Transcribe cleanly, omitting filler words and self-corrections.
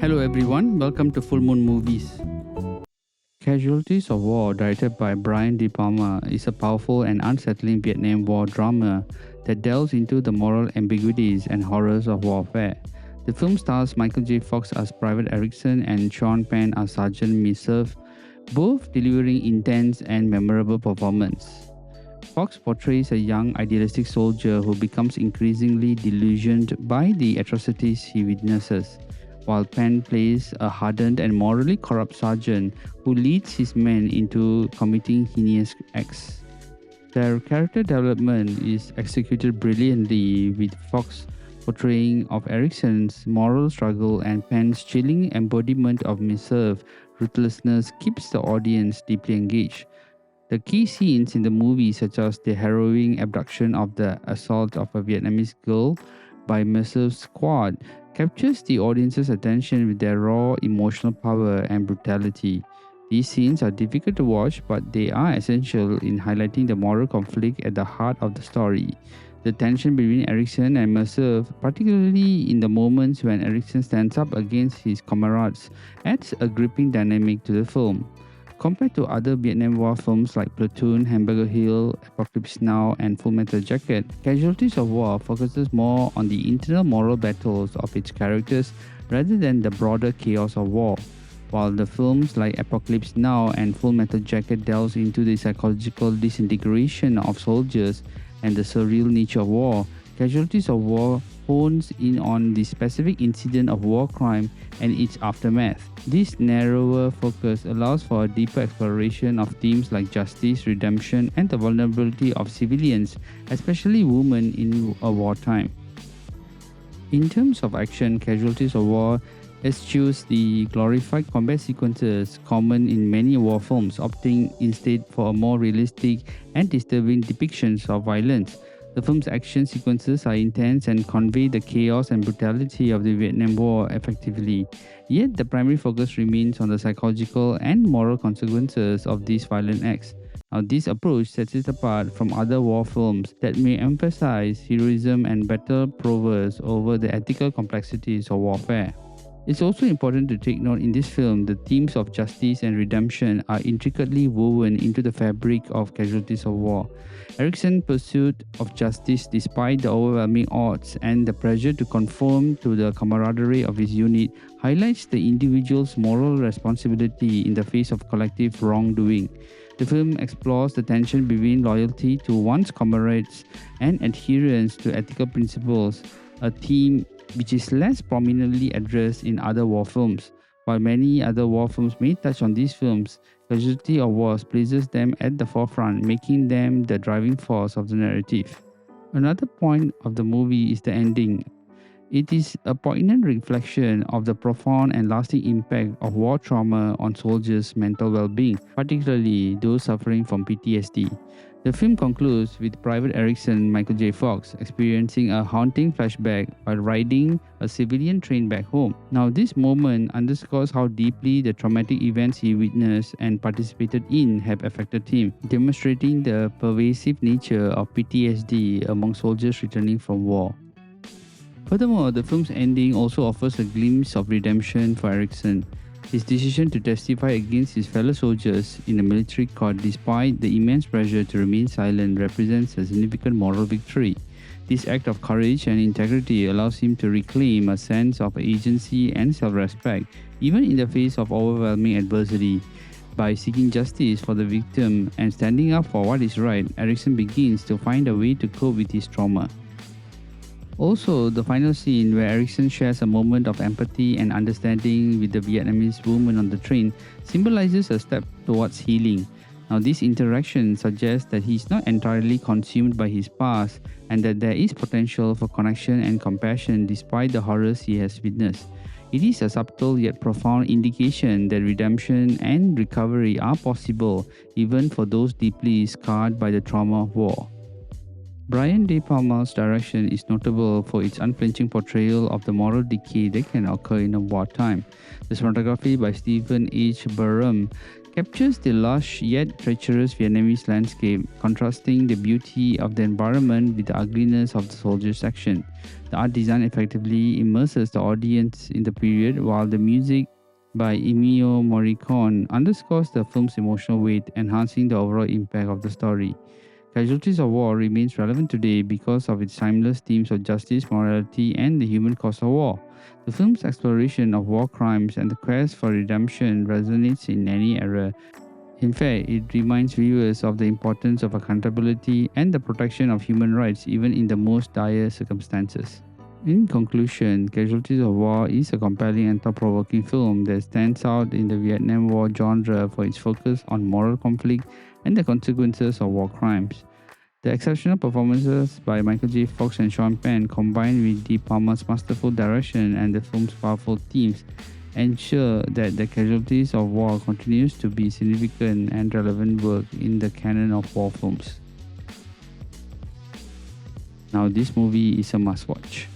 Hello everyone, welcome to Fullmoon Movies. Casualties of War, directed by Brian De Palma, is a powerful and unsettling Vietnam War drama that delves into the moral ambiguities and horrors of warfare. The film stars Michael J. Fox as Private Erickson and Sean Penn as Sergeant Meserve, both delivering intense and memorable performances. Fox portrays a young, idealistic soldier who becomes increasingly delusioned by the atrocities he witnesses, while Penn plays a hardened and morally corrupt sergeant who leads his men into committing heinous acts. Their character development is executed brilliantly, with Fox portraying of Erickson's moral struggle and Penn's chilling embodiment of Meserve's ruthlessness keeps the audience deeply engaged. The key scenes in the movie, such as the harrowing abduction of the assault of a Vietnamese girl by Meserve's squad, captures the audience's attention with their raw emotional power and brutality. These scenes are difficult to watch, but they are essential in highlighting the moral conflict at the heart of the story. The tension between Erickson and Meserve, particularly in the moments when Erickson stands up against his comrades, adds a gripping dynamic to the film. Compared to other Vietnam War films like Platoon, Hamburger Hill, Apocalypse Now, and Full Metal Jacket, Casualties of War focuses more on the internal moral battles of its characters rather than the broader chaos of war. While the films like Apocalypse Now and Full Metal Jacket delves into the psychological disintegration of soldiers and the surreal nature of war, Casualties of War hones in on the specific incident of war crime and its aftermath. This narrower focus allows for a deeper exploration of themes like justice, redemption, and the vulnerability of civilians, especially women in a wartime. In terms of action, Casualties of War eschews the glorified combat sequences common in many war films, opting instead for a more realistic and disturbing depictions of violence. The film's action sequences are intense and convey the chaos and brutality of the Vietnam War effectively, yet the primary focus remains on the psychological and moral consequences of these violent acts. Now, this approach sets it apart from other war films that may emphasize heroism and battle prowess over the ethical complexities of warfare. It's also important to take note in this film the themes of justice and redemption are intricately woven into the fabric of Casualties of War. Erickson's pursuit of justice despite the overwhelming odds and the pressure to conform to the camaraderie of his unit highlights the individual's moral responsibility in the face of collective wrongdoing. The film explores the tension between loyalty to one's comrades and adherence to ethical principles, a theme which is less prominently addressed in other war films. While many other war films may touch on these films, Casualty of War places them at the forefront, making them the driving force of the narrative. Another point of the movie is the ending. It is a poignant reflection of the profound and lasting impact of war trauma on soldiers' mental well-being, particularly those suffering from PTSD. The film concludes with Private Erickson, Michael J. Fox, experiencing a haunting flashback while riding a civilian train back home. Now, this moment underscores how deeply the traumatic events he witnessed and participated in have affected him, demonstrating the pervasive nature of PTSD among soldiers returning from war. Furthermore, the film's ending also offers a glimpse of redemption for Erickson. His decision to testify against his fellow soldiers in a military court despite the immense pressure to remain silent represents a significant moral victory. This act of courage and integrity allows him to reclaim a sense of agency and self-respect, even in the face of overwhelming adversity. By seeking justice for the victim and standing up for what is right, Erickson begins to find a way to cope with his trauma. Also, the final scene where Erickson shares a moment of empathy and understanding with the Vietnamese woman on the train symbolizes a step towards healing. Now, this interaction suggests that he is not entirely consumed by his past and that there is potential for connection and compassion despite the horrors he has witnessed. It is a subtle yet profound indication that redemption and recovery are possible even for those deeply scarred by the trauma of war. Brian De Palma's direction is notable for its unflinching portrayal of the moral decay that can occur in a wartime. The cinematography by Stephen H. Barham captures the lush yet treacherous Vietnamese landscape, contrasting the beauty of the environment with the ugliness of the soldiers' action. The art design effectively immerses the audience in the period, while the music by Ennio Morricone underscores the film's emotional weight, enhancing the overall impact of the story. Casualties of War remains relevant today because of its timeless themes of justice, morality, and the human cost of war. The film's exploration of war crimes and the quest for redemption resonates in any era. In fact, it reminds viewers of the importance of accountability and the protection of human rights even in the most dire circumstances. In conclusion, Casualties of War is a compelling and thought-provoking film that stands out in the Vietnam War genre for its focus on moral conflict and the consequences of war crimes. The exceptional performances by Michael J. Fox and Sean Penn, combined with De Palma's masterful direction and the film's powerful themes, ensure that The Casualties of War continues to be significant and relevant work in the canon of war films. Now, this movie is a must-watch.